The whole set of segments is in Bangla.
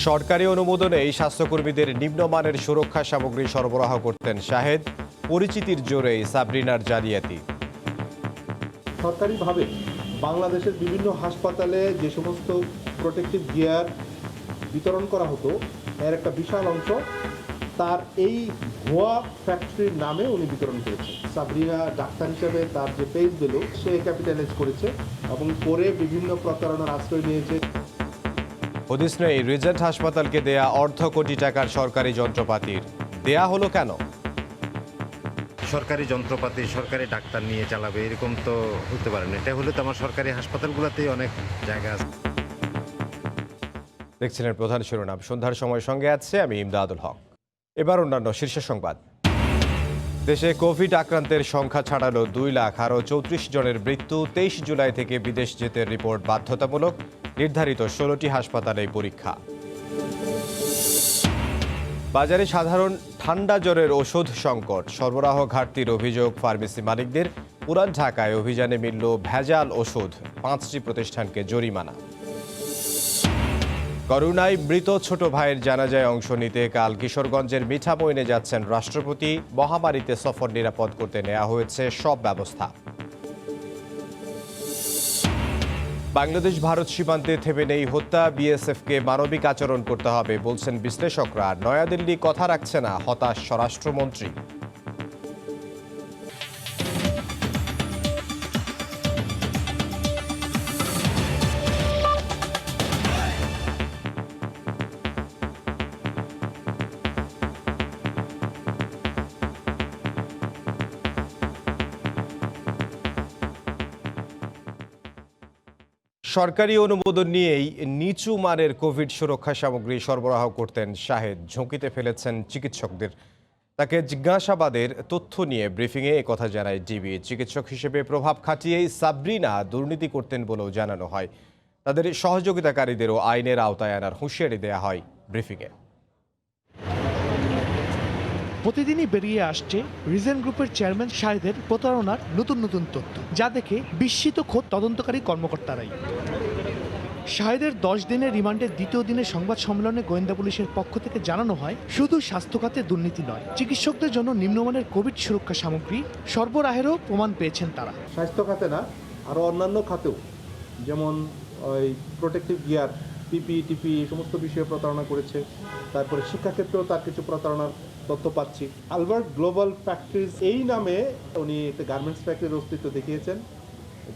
সরকারি অনুমোদনে এই স্বাস্থ্যকর্মীদের নিম্নমানের সুরক্ষা সামগ্রী সরবরাহ করতেন শাহেদ। পরিচিতির জোরেই সাবরিনার জালিয়াতি। সরকারিভাবে বাংলাদেশের বিভিন্ন হাসপাতালে যে সমস্ত প্রোটেক্টিভ গিয়ার বিতরণ করা হতো এর একটা বিশাল অংশ তার এই ভুয়া ফ্যাক্টরির নামে উনি বিতরণ করেছেন। সাবরিনা ডাক্তার হিসেবে তার যে পেজ দিল সে ক্যাপিটালাইজ করেছে এবং পরে বিভিন্ন প্রতারণার আশ্রয় নিয়েছে। হদিস নেই রিজেন্ট হাসপাতালকে দেয়া অর্ধ কোটি টাকার সরকারি যন্ত্রপাতির। দেয়া হলো কেন? সরকারি যন্ত্রপাতি সরকারি ডাক্তার নিয়ে চালাবে এরকম তো হতে পারে না। এটা হলে তো আমার সরকারি হাসপাতালগুলোতেই অনেক জায়গা আছে। দেখছিলেন প্রধান শিরোনাম। সন্ধ্যার সময় সঙ্গে আছে আমি ইমদাদুল হক। এবার অন্যান্য শীর্ষ সংবাদ। দেশে কোভিড আক্রান্তের সংখ্যা ছাড়ালো 2 লাখ, আরও 34 জনের মৃত্যু। 23 জুলাই থেকে বিদেশ যেতে রিপোর্ট বাধ্যতামূলক। নির্ধারিত 16টি হাসপাতালে পরীক্ষা। বাজারে সাধারণ ঠান্ডা জ্বরের ওষুধ সংকট, সরবরাহ ঘাটতির অভিযোগ ফার্মেসি মালিকদের। পুরান ঢাকায় অভিযানে মিলল ভেজাল ওষুধ, 5টি প্রতিষ্ঠানকে জরিমানা। করোনায় মৃত ছোট ভাইয়ের জানাজায় অংশ নিতে কাল কিশোরগঞ্জের মিঠামইনে যাচ্ছেন রাষ্ট্রপতি। মহামারীতে সফর নিরাপদ করতে নেওয়া হয়েছে সব ব্যবস্থা। বাংলাদেশ ভারত সীমান্তে থেমে নেই হত্যা, বিএসএফকে মানবিক আচরণ করতে হবে বলছেন বিশ্লেষকরা। নয়াদিল্লি কথা রাখছে না, হতাশ স্বরাষ্ট্রমন্ত্রী। সরকারি অনুমোদন নিয়েই নিচু মানের কোভিড সুরক্ষা সামগ্রী সরবরাহ করতেন শাহেদ। ঝুঁকিতে ফেলেছেন চিকিৎসকদের। তাকে জিজ্ঞাসাবাদের তথ্য নিয়ে ব্রিফিংয়ে একথা জানায় ডিবি। চিকিৎসক হিসেবে প্রভাব খাটিয়েই সাবরিনা দুর্নীতি করতেন বলেও জানানো হয়। তাদের সহযোগিতাকারীদেরও আইনের আওতায় আনার হুঁশিয়ারি দেওয়া হয় ব্রিফিংয়ে। প্রতিদিনই বেরিয়ে আসছে রিজেন্ট গ্রুপের চেয়ারম্যান শাহেদের প্রতারণার নতুন নতুন তথ্য, যা দেখে বিস্মিত খোদ তদন্তকারী কর্মকর্তারাই। শাহেদের 10 দিনের রিমান্ডের দ্বিতীয় দিনে সংবাদ সম্মেলনে গোয়েন্দা পুলিশের পক্ষ থেকে জানানো হয়, শুধু স্বাস্থ্যখাতে দুর্নীতি নয়, চিকিৎসকদের জন্য নিম্নমানের কোভিড সুরক্ষা সামগ্রী সরবরাহেরও প্রমাণ পেয়েছেন তারা। স্বাস্থ্য খাতে না, আরও অন্যান্য খাতেও, যেমন ওই প্রোটেক্টিভ গিয়ার, পিপি এই সমস্ত বিষয়ে প্রতারণা করেছে। তারপরে শিক্ষাক্ষেত্রেও তার কিছু প্রতারণার তথ্য পাচ্ছি। আলবার্ট গ্লোবাল ফ্যাক্টরিজ এই নামে উনি একটা গার্মেন্টস ফ্যাক্টরির অস্তিত্ব দেখিয়েছেন,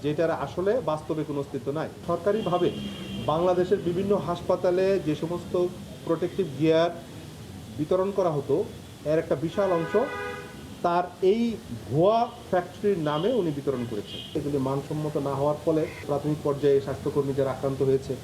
যেটার আসলে বাস্তবে কোনো অস্তিত্ব নাই। সরকারিভাবে বাংলাদেশের বিভিন্ন হাসপাতালে যে সমস্ত প্রোটেক্টিভ গিয়ার বিতরণ করা হতো এর একটা বিশাল অংশ তার এই ভুয়া ফ্যাক্টরির নামে উনি বিতরণ করেছেন। এগুলি মানসম্মত না হওয়ার ফলে প্রাথমিক পর্যায়ে স্বাস্থ্যকর্মী যারা আক্রান্ত হয়েছে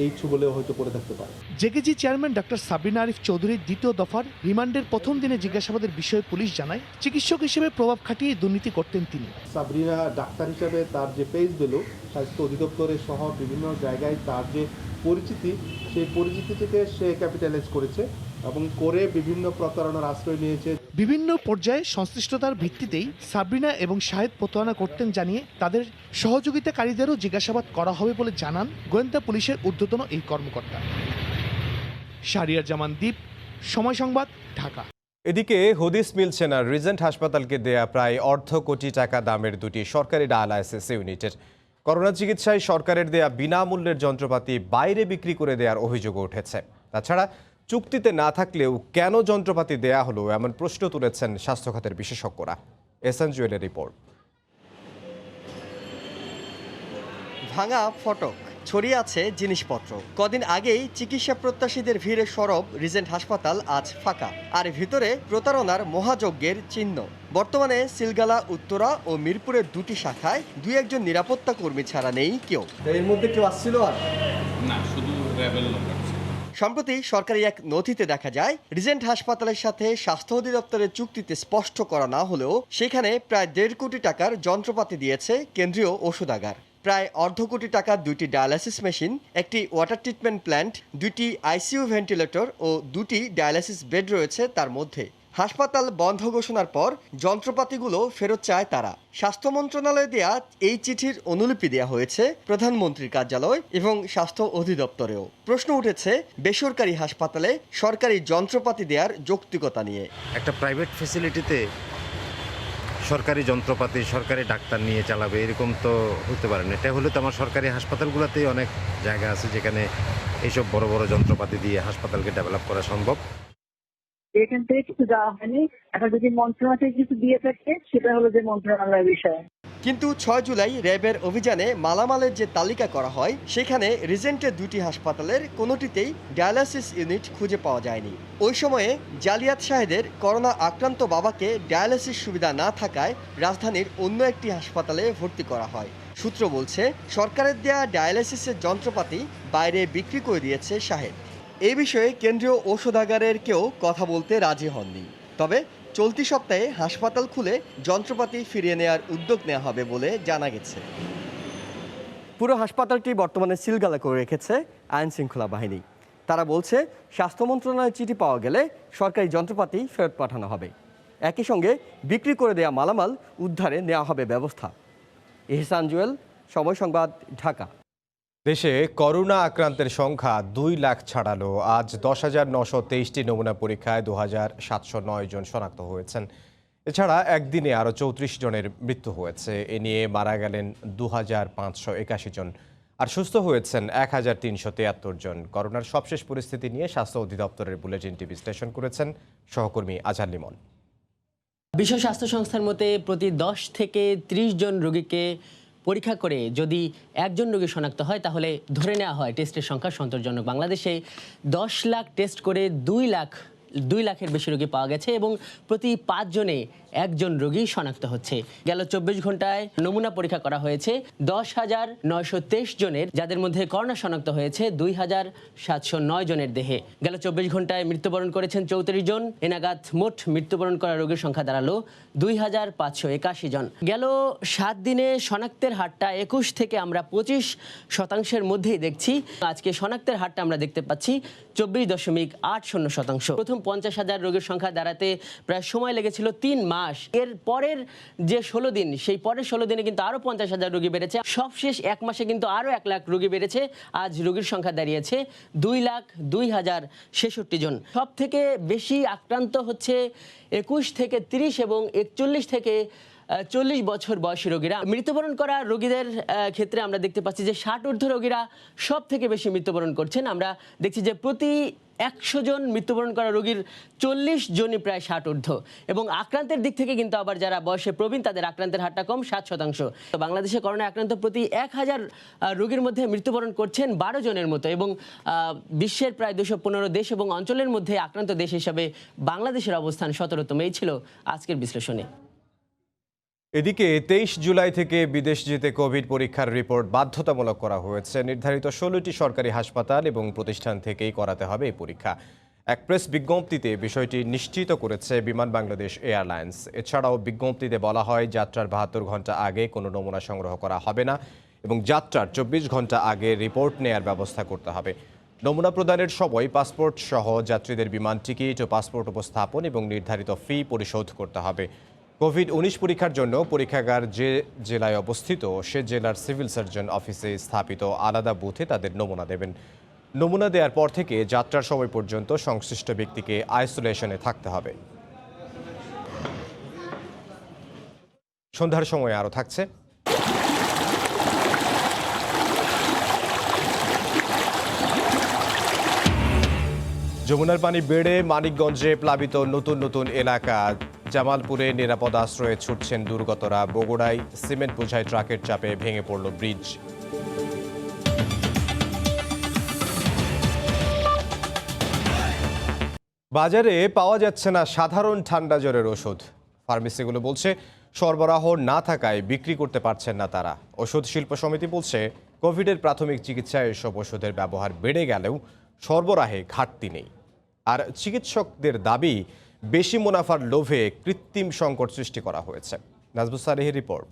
এই বলেও হয়তো পড়ে থাকতে পারে। JKG chairman doctor Sabrina Arif চৌধুরীর দ্বিতীয় দফার রিমান্ডের প্রথম দিনে জিজ্ঞাসাবাদের বিষয়ে পুলিশ জানায়, চিকিৎসক হিসেবে প্রভাব খাটিয়ে দুর্নীতি করতেন তিনি। সাবরিনা ডাক্তার হিসেবে তার যে পেজ দিল, স্বাস্থ্য অধিদপ্তরের সহ বিভিন্ন জায়গায় তার যে পরিচিতি, সেই পরিচিতি থেকে সে ক্যাপিটালাইজ করেছে এবং করে বিভিন্ন প্রতারণার আশ্রয় নিয়েছে। বিভিন্ন পর্যায়ে সংশ্লিষ্টতার ভিত্তিতেই সাবরিনা এবং শাহেদ প্রতারণা করতেন জানিয়ে তাদের সহযোগিতাকারীদেরও জিজ্ঞাসাবাদ করা হবে বলে জানান গোয়েন্দা পুলিশের ঊর্ধ্বতন এই কর্মকর্তা। শাহরিয়ার জামান দ্বীপ, সময় সংবাদ, ঢাকা। এদিকে হদিস মিলছে না রিজেন্ট হাসপাতালকে দেয়া প্রায় অর্ধ কোটি টাকা দামের দুটি সরকারি ডায়ালাইসিস ইউনিটের। করোনা চিকিৎসায় সরকারের দেয়া বিনামূল্যের যন্ত্রপাতি বাইরে বিক্রি করে দেওয়ার অভিযোগ উঠেছে। তাছাড়া চুক্তিতে না থাকলেও কেন যন্ত্রপাতি দেয়া হলো এমন প্রশ্ন তুলেছেন স্বাস্থ্য খাতের বিশেষজ্ঞরা। এসএন জুয়েলের রিপোর্ট। ভাঙা ফটক, ছড়িয়ে আছে জিনিসপত্র। কদিন আগেই চিকিৎসা প্রত্যাশীদের ভিড়ে সরব রিজেন্ট হাসপাতাল আজ ফাঁকা, আর ভিতরে প্রতারণার মহাযজ্ঞের চিহ্ন। বর্তমানে সিলগালা, উত্তরা ও মিরপুরের দুটি শাখায় 2-1 নিরাপত্তা কর্মী ছাড়া নেই কেউ। এর মধ্যে কেউ আসছিল আর না, শুধু র্যাবের লোক। সম্প্রতি সরকারি এক নথিতে দেখা যায়, রিজেন্ট হাসপাতালের সাথে স্বাস্থ্য অধিদপ্তরের চুক্তিতে স্পষ্ট করা না হলেও সেখানে প্রায় 1.5 কোটি টাকার যন্ত্রপাতি দিয়েছে কেন্দ্রীয় ওষুধাগার। প্রায় অর্ধ কোটি টাকার 2টি ডায়ালাইসিস মেশিন, একটি ওয়াটার ট্রিটমেন্ট প্ল্যান্ট, 2টি আইসিইউ ভেন্টিলেটর ও 2টি ডায়ালাইসিস বেড রয়েছে তার মধ্যে। হাসপাতাল বন্ধ ঘোষণার পর যন্ত্রপাতিগুলো ফেরত চায় তারা। স্বাস্থ্য মন্ত্রণালয়ে দেয়া এই চিঠির অনুলিপি দেওয়া হয়েছে প্রধানমন্ত্রীর কার্যালয় এবং স্বাস্থ্য অধিদপ্তরেও। প্রশ্ন উঠেছে বেসরকারি হাসপাতালে সরকারি যন্ত্রপাতি দেওয়ার যৌক্তিকতা নিয়ে। একটা প্রাইভেট ফ্যাসিলিটিতে সরকারি যন্ত্রপাতি সরকারি ডাক্তার নিয়ে চালাবে এরকম তো হতে পারে না। এটা হলে তো আমার সরকারি হাসপাতালগুলোতেই অনেক জায়গা আছে যেখানে এইসব বড় বড় যন্ত্রপাতি দিয়ে হাসপাতালকে ডেভেলপ করা সম্ভব। এখান থেকে কিছু দেওয়া হয়নি, এখন যদি মন্ত্রণালয় থেকে কিছু দিয়ে থাকে সেটা হলো যে মন্ত্রণালয়ের বিষয়। কিন্তু ৬ জুলাই র্যাবের অভিযানে মালামালের যে তালিকা করা হয় সেখানে রিজেন্টের 2টি হাসপাতালের কোনোটিতেই ডায়ালাসিস ইউনিট খুঁজে পাওয়া যায়নি। ওই সময়ে জালিয়াত শাহেদের করোনা আক্রান্ত বাবাকে ডায়ালাসিস সুবিধা না থাকায় রাজধানীর অন্য একটি হাসপাতালে ভর্তি করা হয়। সূত্র বলছে সরকারের দেয়া ডায়ালাসিসের যন্ত্রপাতি বাইরে বিক্রি করে দিয়েছে শাহেদ। এই বিষয়ে কেন্দ্রীয় ঔষধাগারের কেউ কথা বলতে রাজি হননি। তবে চলতি সপ্তাহে হাসপাতাল খুলে যন্ত্রপাতি ফিরিয়ে নেওয়ার উদ্যোগ নেওয়া হবে বলে জানা গেছে। পুরো হাসপাতালটি বর্তমানে সিলগালা করে রেখেছে আইন শৃঙ্খলা বাহিনী। তারা বলছে স্বাস্থ্য মন্ত্রণালয়ের চিঠি পাওয়া গেলে সরকারি যন্ত্রপাতি ফেরত পাঠানো হবে। একই সঙ্গে বিক্রি করে দেওয়া মালামাল উদ্ধারে নেওয়া হবে ব্যবস্থা। এহসান জুয়েল, সময় সংবাদ, ঢাকা। দেশে করোনা আক্রান্তের সংখ্যা 2 লাখ ছাড়ালো। আজ 10,923টি নমুনা পরীক্ষায় 2,709 জন শনাক্ত হয়েছেন। এছাড়া একদিনে আরও 34 জনের মৃত্যু হয়েছে। এ নিয়ে মারা গেলেন 2,581 জন, আর সুস্থ হয়েছেন 1,373 জন। করোনার সবশেষ পরিস্থিতি নিয়ে স্বাস্থ্য অধিদপ্তরের বুলেটিনটি বিশ্লেষণ করেছেন সহকর্মী আজহার লিমন। বিশ্ব স্বাস্থ্য সংস্থার মতে প্রতি 10 থেকে 30 জন রোগীকে পরীক্ষা করে যদি একজন রোগী শনাক্ত হয় তাহলে ধরে নেওয়া হয় টেস্টের সংখ্যা সন্তোষজনক। বাংলাদেশে 10 লাখ টেস্ট করে 2 লাখের বেশি রোগী পাওয়া গেছে এবং প্রতি 5 জনে একজন রোগী শনাক্ত হচ্ছে। গেল 24 ঘন্টায় নমুনা পরীক্ষা করা হয়েছে 10,923 জনের, যাদের মধ্যে করোনা শনাক্ত হয়েছে 2,709 জনের দেহে। গেল 24 ঘন্টায় মৃত্যুবরণ করেছেন 34 জন। এনাগাত মোট মৃত্যুবরণ করা রোগীর সংখ্যা দাঁড়ালো 2,581 জন। গেল 7 দিনে শনাক্তের হারটা 21 থেকে আমরা 25% মধ্যেই দেখছি। আজকে শনাক্তের হারটা আমরা দেখতে পাচ্ছি 24.80%। প্রথম 50,000 রোগীর সংখ্যা দাঁড়াতে প্রায় সময় লেগেছিল 3 মাস। এর পরের যে 16 দিন, সেই পরের 16 দিনে কিন্তু আরো 50,000 রোগী বেড়েছে। সবশেষ 1 মাসে কিন্তু আরো 1 লাখ রোগী বেড়েছে। আজ রোগীর সংখ্যা দাঁড়িয়েছে 2,02,066 জন। সব থেকে বেশি আক্রান্ত হচ্ছে 21 থেকে 30 এবং 41 থেকে 40 বছর বয়সী রোগীরা। মৃত্যুবরণ করা রোগীদের ক্ষেত্রে আমরা দেখতে পাচ্ছি যে 60 ঊর্ধ্ব রোগীরা সব থেকে বেশি মৃত্যুবরণ করছেন। আমরা দেখছি যে প্রতি 100 জন মৃত্যুবরণ করা রোগীর 40 জনই প্রায় 60 ঊর্ধ্ব। এবং আক্রান্তের দিক থেকে কিন্তু আবার যারা বয়সে প্রবীণ তাদের আক্রান্তের হারটা কম, 7%। তো বাংলাদেশে করোনা আক্রান্ত প্রতি 1000 রোগীর মধ্যে মৃত্যুবরণ করছেন 12 জনের মতো। এবং বিশ্বের প্রায় 215 দেশ এবং অঞ্চলের মধ্যে আক্রান্ত দেশ হিসাবে বাংলাদেশের অবস্থান 17তম। এই ছিল আজকের বিশ্লেষণে। এদিকে 23 জুলাই থেকে বিদেশ যেতে কোভিড পরীক্ষার রিপোর্ট বাধ্যতামূলক করা হয়েছে। নির্ধারিত 16টি সরকারি হাসপাতাল এবং প্রতিষ্ঠান থেকেই করাতে হবে এই পরীক্ষা। এক প্রেস বিজ্ঞপ্তিতে বিষয়টি নিশ্চিত করেছে বিমান বাংলাদেশ এয়ারলাইন্স। এছাড়াও বিজ্ঞপ্তিতে বলা হয় যাত্রার 72 ঘন্টা আগে কোনো নমুনা সংগ্রহ করা হবে না এবং যাত্রার 24 ঘন্টা আগে রিপোর্ট নেয়ার ব্যবস্থা করতে হবে। নমুনা প্রদানের সময় পাসপোর্ট সহ যাত্রীদের বিমান টিকিট ও পাসপোর্ট উপস্থাপন এবং নির্ধারিত ফি পরিশোধ করতে হবে। কোভিড-19 পরীক্ষার জন্য পরীক্ষাগার যে জেলায় অবস্থিত সে জেলার সিভিল সার্জন অফিসে স্থাপিত আলাদা বুথে তাদের নমুনা দেবেন। নমুনা দেওয়ার পর থেকে যাত্রার সময় পর্যন্ত সংশ্লিষ্ট ব্যক্তিকে আইসোলেশনে থাকতে হবে। সন্ধ্যার সময় আরও থাকছে যমুনার পানি বেড়ে মানিকগঞ্জে প্লাবিত নতুন নতুন এলাকা। জামালপুরে নিরাপদ আশ্রয়ে ছুটছেন দুর্গতরা। বগুড়ায় সিমেন্ট বোঝাই ট্রাকের চাপে ভেঙে পড়ল ব্রিজ। বাজারে পাওয়া যাচ্ছে না সাধারণ ঠান্ডা জ্বরের ওষুধ। ফার্মেসিগুলো বলছে সরবরাহ না থাকায় বিক্রি করতে পারছেন না তারা। ওষুধ শিল্প সমিতি বলছে কোভিডের প্রাথমিক চিকিৎসায় এসব ওষুধের ব্যবহার বেড়ে গেলেও সরবরাহে ঘাটতি নেই। আর চিকিৎসকদের দাবি বেশি মুনাফার লোভে কৃত্রিম সংকট সৃষ্টি করা হয়েছে। নাজবুস সালেহের রিপোর্ট।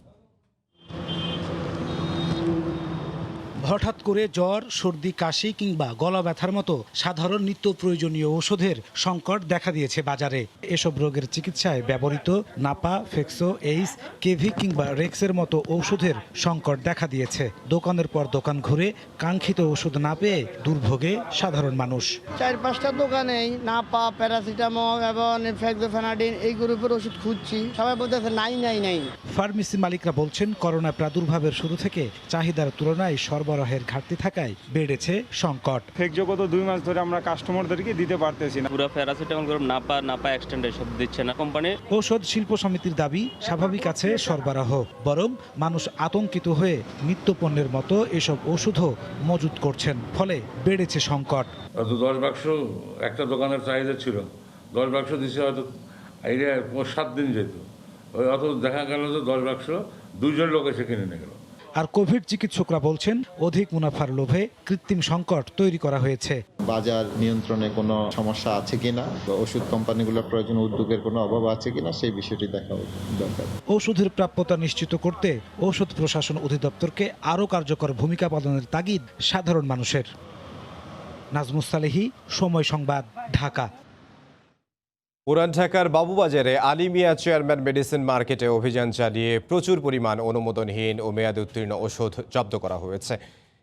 হঠাৎ করে জ্বর, সর্দি, কাশি কিংবা গলা ব্যথার মতো সাধারণ নিত্য প্রয়োজনীয় ওষুধের সংকট দেখা দিয়েছে বাজারে। এসব রোগের চিকিৎসায় ব্যবহৃত নাপা, ফেক্সো, এইস, কেভি কিংবা রেক্সের মতো ঔষধের সংকট দেখা দিয়েছে। দোকানের পর দোকান ঘুরে কাঙ্ক্ষিত ওষুধ না পেয়ে দুর্ভোগে সাধারণ মানুষ। 4-5টা দোকানেই নাপা, প্যারাসিটামল এবং ফেক্সোফেনাডিন এই গ্রুপের ওষুধ খুঁজছি, সবাই বলতেছে নাই। ফার্মেসি মালিকরা বলছেন, করোনা প্রাদুর্ভাবের শুরু থেকে চাহিদার তুলনায় সরবরাহের ঘাটতি থাকায় বেড়েছে সংকট। গত 2 মাস ধরে আমরা কাস্টমারদেরকে দিতে পারতেছি না। পুরো প্যারাসিটামল গ্রুপ নাপা এক্সটেন্ড সব দিচ্ছে না কোম্পানি। ঔষধ শিল্প সমিতির দাবি, স্বাভাবিক আছে সরবরাহ, বরং মানুষ আতঙ্কিত হয়ে নিত্যপণ্যের মতো এসব ওষুধও মজুত করছেন, ফলে বেড়েছে সংকট। 10 বাক্স একটা দোকানের চাহিদা ছিল, 10 বাক্স দিছে হয়তো 7 দিন যেত, ওই অত দেখা গেল যে 10 বাক্স 2 জন লোক এসে কিনে নিয়ে গেল। আর কোভিড চিকিৎসকরা বলছেন, অধিক মুনাফার লোভে কৃত্রিম সংকট তৈরি করা হয়েছে। বাজার নিয়ন্ত্রণে কোনো সমস্যা আছে কিনা, ওষুধ কোম্পানিগুলোর প্রয়োজন উদ্যোগের কোনো অভাব আছে কিনা, সেই বিষয়টি দেখা দরকার। ওষুধের প্রাপ্যতা নিশ্চিত করতে ঔষধ প্রশাসন অধিদপ্তরকে আরও কার্যকর ভূমিকা পালনের তাগিদ সাধারণ মানুষের। নাজমুস সালেহী, সময় সংবাদ, ঢাকা। পুরান ঢাকার বাবুবাজারে আলিমিয়া চেয়ারম্যান মেডিসিন মার্কেটে অভিযান চালিয়ে প্রচুর পরিমাণ অনুমোদনহীন ও মেয়াদ উত্তীর্ণ ওষুধ জব্দ করা হয়েছে।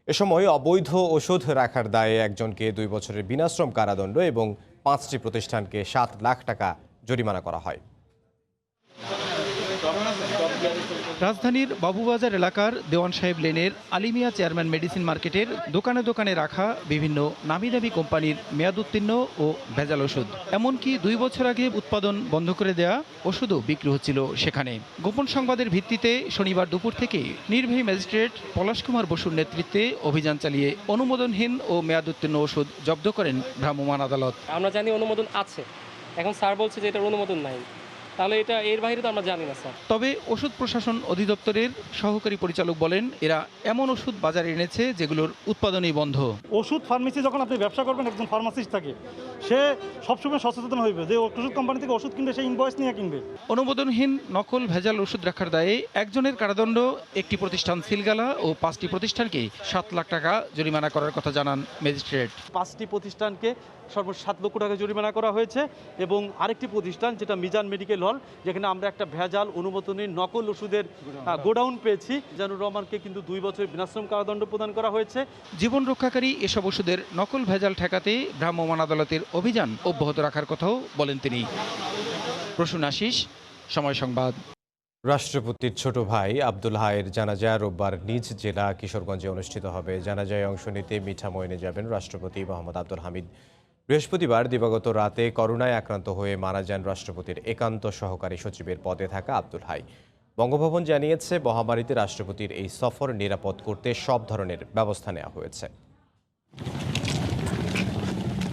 এ সময় অবৈধ ওষুধ রাখার দায়ে একজনকে 2 বছরের বিনাশ্রম কারাদণ্ড এবং 5টি প্রতিষ্ঠানকে 7 লাখ টাকা জরিমানা করা হয়। রাজধানীর বাবুবাজার এলাকার দেওয়ান সাহেব লেনের আলিমিয়া চেয়ারম্যান মেডিসিন মার্কেটের দোকানে দোকানে রাখা বিভিন্ন নামি দামি কোম্পানির মেয়াদ উত্তীর্ণ ও ভেজাল ওষুধ, এমনকি 2 বছর আগে উৎপাদন বন্ধ করে দেয়া ওষুধও বিক্রি হচ্ছিল সেখানে। গোপন সংবাদের ভিত্তিতে শনিবার দুপুর থেকে নির্বাহী ম্যাজিস্ট্রেট পলাশ কুমার বসুর নেতৃত্বে অভিযান চালিয়ে অনুমোদনহীন ও মেয়াদ উত্তীর্ণ ওষুধ জব্দ করেন ভ্রাম্যমাণ আদালত। আমরা জানি অনুমোদন আছে, এখন স্যার বলছে যে এটার অনুমোদন নাই, তাহলে এটা এর বাইরে তো আমরা জানি না স্যার। তবে ওষুধ প্রশাসন অধিদপ্তরের সহকারী পরিচালক বলেন, এরা এমন ওষুধ বাজারে এনেছে যেগুলোর উৎপাদনই বন্ধ। ওষুধ ফার্মেসি যখন আপনি ব্যবসা করবেন, একজন ফার্মাসিস্ট থাকে, সে সবসময় সচেতন হইবে যে ওষুধ কোম্পানি থেকে ওষুধ কিনবে, সে ইনভয়েস নিয়ে কিনবে। অনুমোদনহীন নকল ভেজাল ওষুধ রাখার দায়ে একজনের কারাদণ্ড, একটি প্রতিষ্ঠান সিলগালা ও 5টি প্রতিষ্ঠানকে 7 লাখ টাকা জরিমানা করার কথা জানান ম্যাজিস্ট্রেট। 5টি প্রতিষ্ঠানকে সর্বোচ্চ 7 লক্ষ টাকা জরিমানা করা হয়েছে এবং আরেকটি প্রতিষ্ঠান যেটা মিজান মেডিকেল হল, যেখানে আমরা একটা ভেজাল অনুমোদনের নকল ওষুধের গোডাউন পেয়েছি। জানুর রহমানকে কিন্তু 2 বছরের বিনাশ্রম কারাদণ্ড প্রদান করা হয়েছে। জীবন রক্ষাকারী এসব ওষুধের নকল ভেজাল ঠেকাতে ভ্রাম্যমাণ আদালতের অভিযান অব্যাহত রাখার কথাও বলেন তিনি। প্রসূন আশিস, সময় সংবাদ। রাষ্ট্রপতির ছোট ভাই আব্দুল হাইয়ের জানাজা রোববার নিজ জেলা কিশোরগঞ্জে অনুষ্ঠিত হবে। জানাজায় অংশ নিতে মিঠামইনে যাবেন রাষ্ট্রপতি মোহাম্মদ আব্দুল হামিদ। বৃহস্পতিবার দিবাগত রাতে করোনায় আক্রান্ত হয়ে মারা যান রাষ্ট্রপতির একান্ত সহকারী সচিবের পদে থাকা আব্দুল হাই। বঙ্গভবন জানিয়েছে, মহামারীতে রাষ্ট্রপতির এই সফর নিরাপদ করতে সব ধরনের ব্যবস্থা নেওয়া হয়েছে।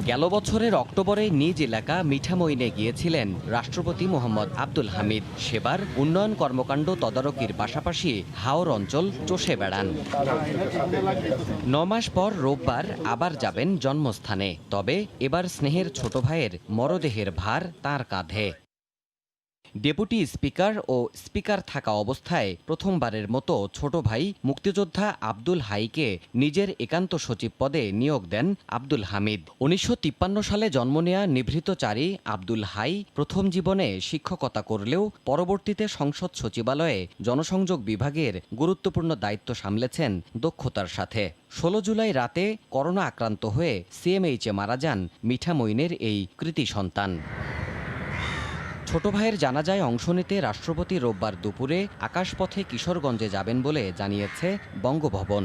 গেল বছরের অক্টোবরে নিজ এলাকা মিঠামইনে গিয়েছিলেন রাষ্ট্রপতি মোহাম্মদ আব্দুল হামিদ। সেবার উন্নয়ন কর্মকাণ্ড তদারকির পাশাপাশি হাওর অঞ্চল চষে বেড়ান। 9 মাস পর রোববার আবার যাবেন জন্মস্থানে। তবে এবার স্নেহের ছোট ভাইয়ের মরদেহের ভার তার কাঁধে। ডেপুটি স্পিকার ও স্পিকার থাকা অবস্থায় প্রথমবারের মতো ছোট ভাই মুক্তিযোদ্ধা আব্দুল হাইকে নিজের একান্ত সচিব পদে নিয়োগ দেন আব্দুল হামিদ। 1953 সালে জন্ম নেয়া নিভৃতচারী আব্দুল হাই প্রথম জীবনে শিক্ষকতা করলেও পরবর্তীতে সংসদ সচিবালয়ে জনসংযোগ বিভাগের গুরুত্বপূর্ণ দায়িত্ব সামলেছেন দক্ষতার সাথে। 16 জুলাই রাতে করোনা আক্রান্ত হয়ে সিএমএইচে মারা যান মিঠামইনের এই কৃতি সন্তান। ছোট ভাইয়ের জানাজায় অংশ নিতে রাষ্ট্রপতি রোববার দুপুরে আকাশপথে কিশোরগঞ্জে যাবেন বলে জানিয়েছে বঙ্গভবন।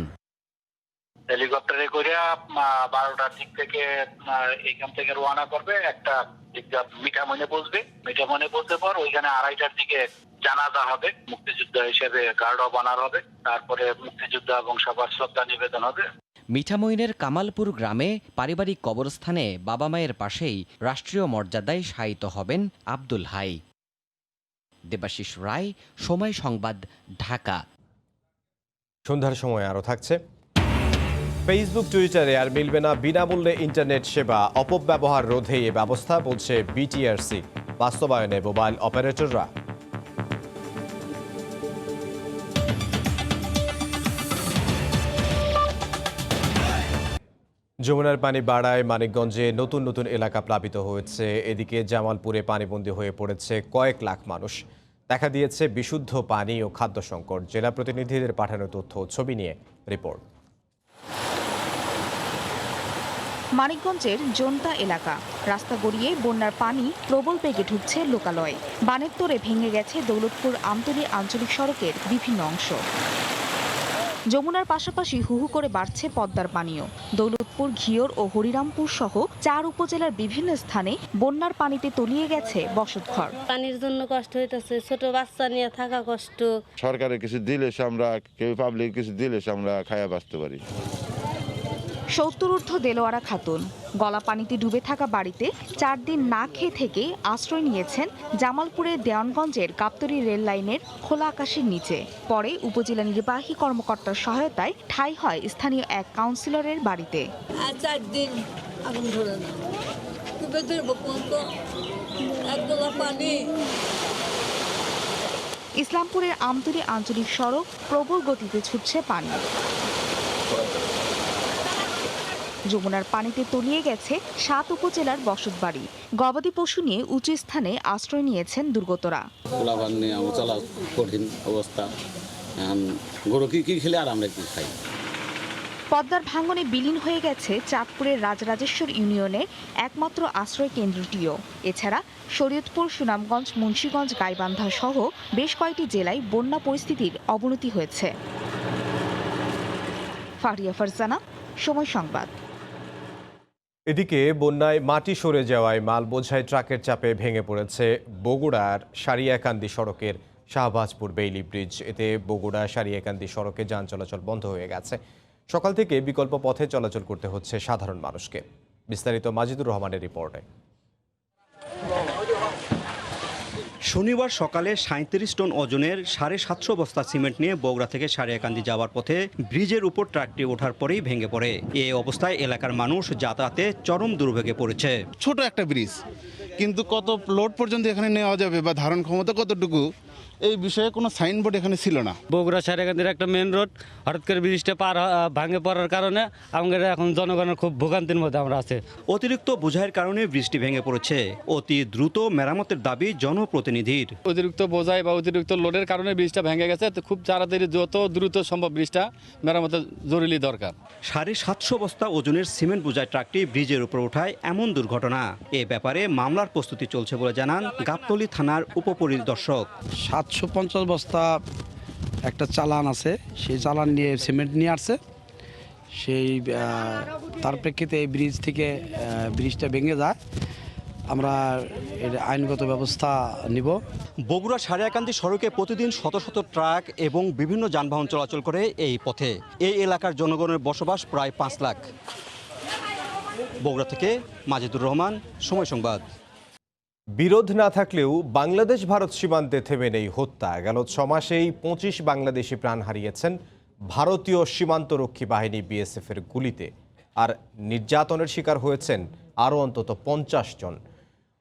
হেলিকপ্টারে করে 12টার দিক থেকে এখান থেকে রওনা করবে, একটা মিঠামইনে পৌঁছবে, মিঠামইনে পৌঁছে পর ওইখানে 2:30টার দিকে জানাজা হবে, মুক্তিযোদ্ধা হিসেবে গার্ড অফ অনার হবে, তারপরে মুক্তিযোদ্ধা এবং সবার শ্রদ্ধা নিবেদন হবে। মিঠামইনের কামালপুর গ্রামে পারিবারিক কবরস্থানে বাবা মায়ের পাশেই রাষ্ট্রীয় মর্যাদায় শায়িত হবেন আব্দুল হাই। দেবাশিস রায়, সময় সংবাদ, ঢাকা। সন্ধ্যার সময় আরও থাকছে। ফেসবুক টুইটারে আর মিলবে না বিনামূল্যে ইন্টারনেট সেবা, অপব্যবহার রোধে এ ব্যবস্থা, বলছে বিটিআরসি। বাস্তবায়নে মোবাইল অপারেটররা। যমুনার পানি বাড়ায় মানিকগঞ্জে নতুন নতুন এলাকা প্লাবিত হয়েছে। এদিকে জামালপুরে পানিবন্দী হয়ে পড়েছে কয়েক লাখ মানুষ। দেখা দিয়েছে বিশুদ্ধ পানি ও খাদ্য সংকট। জেলা প্রতিনিধিদের পাঠানো তথ্য ও ছবি নিয়ে রিপোর্ট। মানিকগঞ্জের জোনতা এলাকা, রাস্তা গড়িয়ে বন্যার পানি প্রবল বেগে ঢুকছে লোকালয়ে। বানের তোড়ে ভেঙে গেছে দৌলতপুর আমতলী আঞ্চলিক সড়কের বিভিন্ন অংশ। যমুনার পাশাপাশি হুহু করে বাড়ছে পদ্মার পানিও। দৌলতপুর, ঘিওর ও হরিরামপুর সহ 4 উপজেলার বিভিন্ন স্থানে বন্যার পানিতে তলিয়ে গেছে বসতঘর। পানির জন্য কষ্ট হইতেছে, ছোট বাচ্চা নিয়ে থাকা কষ্ট। সরকারের কিছু দিলে আমরা, কেউ পাবলিক কিছু দিলে আমরা খায়া বাঁচতে পারি। 70 ঊর্ধ্ব দেলোয়ারা খাতুন গলা পানিতে ডুবে থাকা বাড়িতে 4 দিন না খেয়ে থেকে আশ্রয় নিয়েছেন জামালপুরের দেওয়ানগঞ্জের গাবতলী রেল লাইনের খোলা আকাশের নিচে। পরে উপজেলা নির্বাহী কর্মকর্তার সহায়তায় ঠাঁই হয় স্থানীয় এক কাউন্সিলরের বাড়িতে। 4 দিন আগুন ধরে না, পানি। ইসলামপুরের আমতলী আঞ্চলিক সড়ক প্রবল গতিতে ছুটছে পানি। যমুনার পানিতে তলিয়ে গেছে 7 উপজেলার বসতবাড়ি। গবাদি পশু নিয়ে উঁচু স্থানে আশ্রয় নিয়েছেন দুর্গতরা। চলা কঠিন অবস্থা, গরু কি খেলে আর আমরা কি খাই। পদ্মার ভাঙনে বিলীন হয়ে গেছে চাঁদপুরের রাজরাজেশ্বর ইউনিয়নের একমাত্র আশ্রয় কেন্দ্রটিও। এছাড়া শরীয়তপুর, সুনামগঞ্জ, মুন্সিগঞ্জ, গাইবান্ধা সহ বেশ কয়েকটি জেলায় বন্যা পরিস্থিতির অবনতি হয়েছে। ফারিয়া ফারজানা, সময় সংবাদ। এদিকে বন্যায় মাটি সরে যাওয়ায় মাল বোঝাই ট্রাকের চাপে ভেঙে পড়েছে বগুড়ার সারিয়াকান্দি সড়কের শাহবাজপুর বেইলি ব্রিজ। এতে বগুড়া সারিয়াকান্দি সড়কে যান চলাচল বন্ধ হয়ে গেছে। সকাল থেকে বিকল্প পথে চলাচল করতে হচ্ছে সাধারণ মানুষকে। বিস্তারিত মাজিদুর রহমানের রিপোর্টে। শনিবার সকালে 37 টন ওজনের 750 বস্তা সিমেন্ট নিয়ে বগুড়া থেকে সারিয়াকান্দি যাওয়ার পথে ব্রিজের উপর ট্রাকটি ওঠার পরেই ভেঙে পড়ে। এই অবস্থায় এলাকার মানুষ যাতায়াতে চরম দুর্ভোগে পড়েছে। ছোট একটা ব্রিজ, কিন্তু কত লোড পর্যন্ত এখানে নেওয়া যাবে বা ধারণ ক্ষমতা কতটুকু, এই বিষয়ে কোনো সাইনবোর্ড এখানে ছিল না। বগুড়া সারিয়াকান্দির একটা মেন রোড, হঠাৎ করে ব্রিজটা ভাঙে পড়ার কারণে আমাদের এখন জনগণের খুব ভোগান্তির মধ্যে আমরা আছে। অতিরিক্ত বোঝাইয়ের কারণে ব্রিজটি ভেঙে পড়েছে। অতি দ্রুত মেরামতের দাবি জনপ্রতিনিধির। অতিরিক্ত বোঝাই বা অতিরিক্ত লোডের কারণে ব্রিজটা ভেঙে গেছে, খুব তাড়াতাড়ি যত দ্রুত সম্ভব ব্রিজটা মেরামতের জরুরি দরকার। 750 বস্তা ওজনের সিমেন্ট বোঝাই ট্রাকটি ব্রিজের উপর ওঠায় এমন দুর্ঘটনা। এ ব্যাপারে মামলার প্রস্তুতি চলছে বলে জানান গাবতলী থানার উপপরিদর্শক। 750 বস্তা একটা চালান আছে, সেই চালান নিয়ে সিমেন্ট নিয়ে আসছে। সেই তার প্রেক্ষিতে এই ব্রিজ থেকে ব্রিজটা ভেঙে যায়। আমরা এর আইনগত ব্যবস্থা নিব। বগুড়া সারিয়াকান্দি সড়কে প্রতিদিন শত শত ট্রাক এবং বিভিন্ন যানবাহন চলাচল করে এই পথে। এই এলাকার জনগণের বসবাস প্রায় 5 লাখ। বগুড়া থেকে মাজিদুর রহমান, সময় সংবাদ। বিরোধ না থাকলেও বাংলাদেশ ভারত সীমান্তে থেমে নেই হত্যা। গেল 6 মাসেই 25 বাংলাদেশি প্রাণ হারিয়েছেন ভারতীয় সীমান্তরক্ষী বাহিনী বিএসএফ এর গুলিতে, আর নির্যাতনের শিকার হয়েছেন আরও অন্তত 50 জন।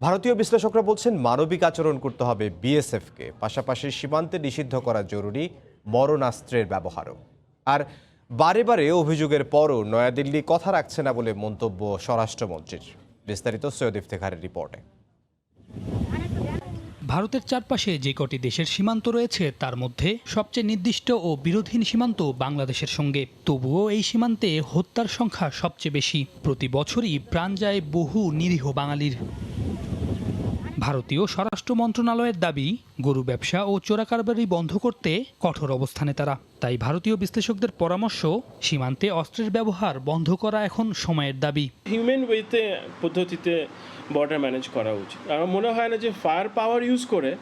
ভারতীয় বিশ্লেষকরা বলছেন মানবিক আচরণ করতে হবে বিএসএফকে, পাশাপাশি সীমান্তে নিষিদ্ধ করা জরুরি মরণাস্ত্রের ব্যবহারও। আর বারে বারে অভিযোগের পরও নয়াদিল্লি কথা রাখছে না বলে মন্তব্য স্বরাষ্ট্রমন্ত্রীর। বিস্তারিত সৈয়দ ইফতেখারের রিপোর্টে। ভারতের চারপাশে যে কটি দেশের সীমান্ত রয়েছে তার মধ্যে সবচেয়ে নির্দিষ্ট ও বিরোধহীন সীমান্ত বাংলাদেশের সঙ্গে। তবুও এই সীমান্তে হত্যার সংখ্যা সবচেয়ে বেশি। প্রতি বছরই প্রাণ যায় বহু নিরীহ বাঙালির। ভারতীয় স্বরাষ্ট্র মন্ত্রণালয়ের দাবি, গরু ব্যবসা ও চোরাকারবারি বন্ধ করতে কঠোর অবস্থানে তারা। তাই ভারতীয় বিশ্লেষকদের পরামর্শ, সীমান্তে অস্ত্রের ব্যবহার বন্ধ করা এখন সময়ের দাবি। হিউম্যান ওয়েতে পদ্ধতিতে বর্ডার ম্যানেজ করা উচিত। আমার মনে হয় না যে ফায়ার পাওয়ার ইউজ করে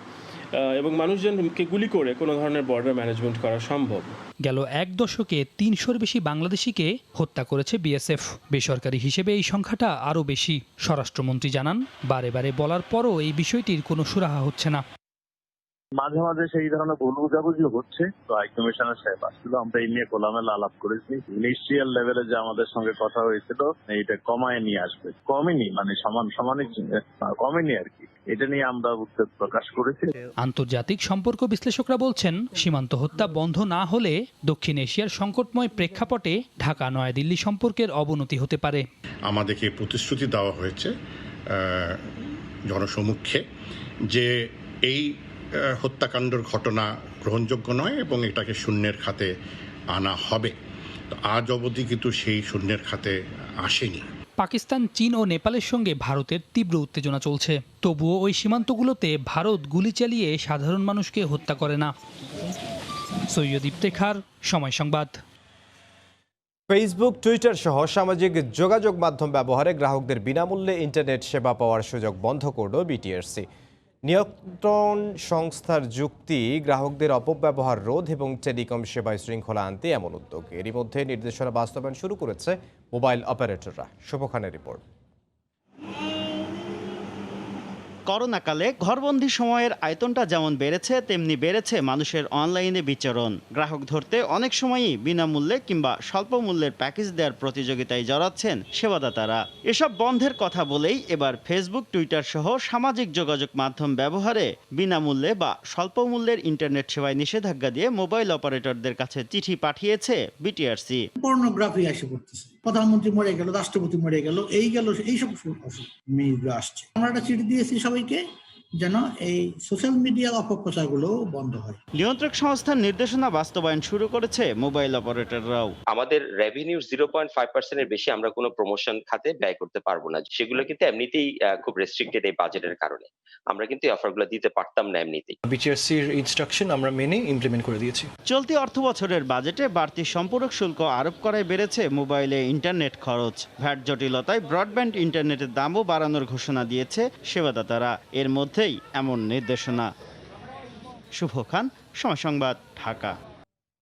এবং মানুষজনকে গুলি করে কোনো ধরনের বর্ডার ম্যানেজমেন্ট করা সম্ভব। গেল 1 দশকে 300-র বেশি বাংলাদেশিকে হত্যা করেছে বিএসএফ। বেসরকারি হিসেবে এই সংখ্যাটা আরও বেশি। স্বরাষ্ট্রমন্ত্রী জানান, বারে বারে বলার পরও এই বিষয়টির কোনো সুরাহা হচ্ছে না। মাঝে মাঝে সেই ধরনের ভুল বুঝাবুঝি হচ্ছে। তো হাই কমিশনার সাহেব আসছিল, আমরা এই নিয়ে খোলামেলা আলাপ করেছি। মিনিস্ট্রিয়াল লেভেলে যে আমাদের সঙ্গে কথা হয়েছিল, এইটা কমায় নিয়ে আসবে। কমেনি, মানে সমানই কমেনি আর কি। এটা নিয়ে আমরা উদ্বেগ প্রকাশ করেছি। আন্তর্জাতিক সম্পর্ক বিশ্লেষকরা বলছেন, সীমান্ত হত্যা বন্ধ না হলে দক্ষিণ এশিয়ার সংকটময় প্রেক্ষাপটে ঢাকা নয়াদিল্লি সম্পর্কের অবনতি হতে পারে। আমাদেরকে প্রতিশ্রুতি দেওয়া হয়েছে জনসমক্ষে যে এই হত্যাকাণ্ডের ঘটনা গ্রহণযোগ্য নয় এবং এটাকে শূন্যের খাতে আনা হবে। আজ অবধি কিন্তু সেই শূন্যের খাতে আসেনি। পাকিস্তান, চীন ও নেপালের সঙ্গে ভারতের তীব্র উত্তেজনা চলছে। তবুও ওই সীমান্তগুলোতে ভারত গুলি চালিয়ে সাধারণ মানুষকে হত্যা করে না। সৈয়দ ইফতেখার, সময় সংবাদ। ফেসবুক, টুইটার সহ সামাজিক যোগাযোগ মাধ্যম ব্যবহারে গ্রাহকদের বিনামূল্যে ইন্টারনেট সেবা পাওয়ার সুযোগ বন্ধ করল বিটিআরসি। নিয়ন্ত্রণ সংস্থার যুক্তি, গ্রাহকদের অপব্যবহার রোধ এবং টেলিকম সেবায় শৃঙ্খলা আনতে এমন উদ্যোগ। এরই মধ্যে নির্দেশনা বাস্তবায়ন শুরু করেছে মোবাইল অপারেটররা। শুভ খানের রিপোর্ট। করোনাকালে ঘরবন্দি সময়ের আয়তনটা যেমন বেড়েছে, তেমনি বেড়েছে মানুষের অনলাইনে বিচরণ। গ্রাহক ধরতে অনেক সময়ই বিনামূল্যে কিংবা স্বল্প মূল্যের প্যাকেজ দেওয়ার প্রতিযোগিতায় জড়াচ্ছেন সেবাদাতারা। এসব বন্ধের কথা বলেই এবার ফেসবুক, টুইটার সহ সামাজিক যোগাযোগ মাধ্যম ব্যবহারে বিনামূল্যে বা স্বল্প মূল্যের ইন্টারনেট সেবায় নিষেধাজ্ঞা দিয়ে মোবাইল অপারেটরদের কাছে চিঠি পাঠিয়েছে বিটিআরসি। পর্নোগ্রাফি এসে পড়তেছে, প্রধানমন্ত্রী মরে গেল, রাষ্ট্রপতি মরে গেল, এইসব মেয়েগুলো আসছে। আমরা একটা চিঠি দিয়েছি সবাইকে যেন এই সোশ্যাল মিডিয়ার অপপ্রচারগুলো বন্ধ হয়। নিয়ন্ত্রক সংস্থার নির্দেশনা বাস্তবায়ন শুরু করেছে মোবাইল অপারেটররাও। আমাদের রেভিনিউর 0.5%-এর বেশি আমরা কোনো প্রমোশন খাতে ব্যয় করতে পারবো না। সেগুলো কিন্তু এমনিতেই খুব রেস্ট্রিক্টেড এই বাজেটের কারণে। আমরা কিন্তু এই অফারগুলো দিতে পারতাম না এমনিতেই। বিটিআরসির ইনস্ট্রাকশন আমরা মেনে ইমপ্লিমেন্ট করে দিয়েছি। চলতি অর্থবছরের বাজেটে বাড়তি সম্পূরক শুল্ক আরোপ করায় বেড়েছে মোবাইলে ইন্টারনেট খরচ। ভ্যাট জটিলতায় ব্রডব্যান্ড ইন্টারনেটের দামও বাড়ানোর ঘোষণা দিয়েছে সেবাদাতারা। এর মধ্যেই এমন নির্দেশনা। শুভ খান, সময় সংবাদ, ঢাকা।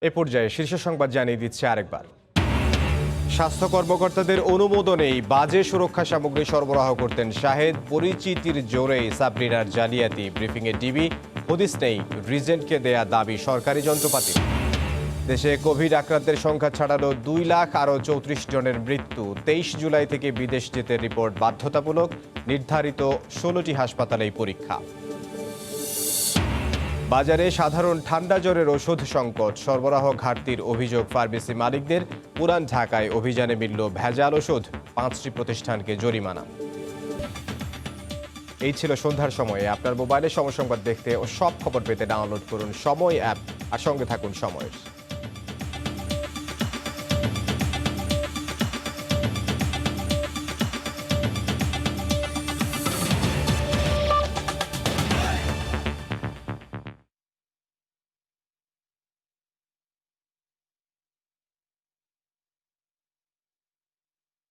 এ পর্যায়ে শীর্ষ সংবাদ জানিয়ে দিচ্ছে আরেকবার। স্বাস্থ্য কর্মকর্তাদের অনুমোদনেই বাজে সুরক্ষা সামগ্রী সরবরাহ করতেন শাহেদ। পরিচিতির জোরেই সাবরিনার জালিয়াতি। ব্রিফিংয়ে ডিবি, হদিস নেই রিজেন্টকে দেয়া দাবি সরকারি যন্ত্রপাতি। দেশে কোভিড আক্রান্তের সংখ্যা ছাড়ালো 2 লাখ, আরও 34 জনের মৃত্যু। 23 জুলাই থেকে বিদেশ যেতে রিপোর্ট বাধ্যতামূলক। নির্ধারিত 16টি হাসপাতালেই পরীক্ষা। বাজারে সাধারণ ঠান্ডা জ্বরের ওষুধ সংকট, সরবরাহ ঘাটতির অভিযোগ ফার্মেসি মালিকদের। পুরান ঢাকায় অভিযানে মিলল ভেজাল ওষুধ, 5টি প্রতিষ্ঠানকে জরিমানা। এই ছিল সন্ধ্যার সময়ে। আপনার মোবাইলে সময় সংবাদ দেখতে ও সব খবর পেতে ডাউনলোড করুন সময় অ্যাপ আর সঙ্গে থাকুন সময়ের।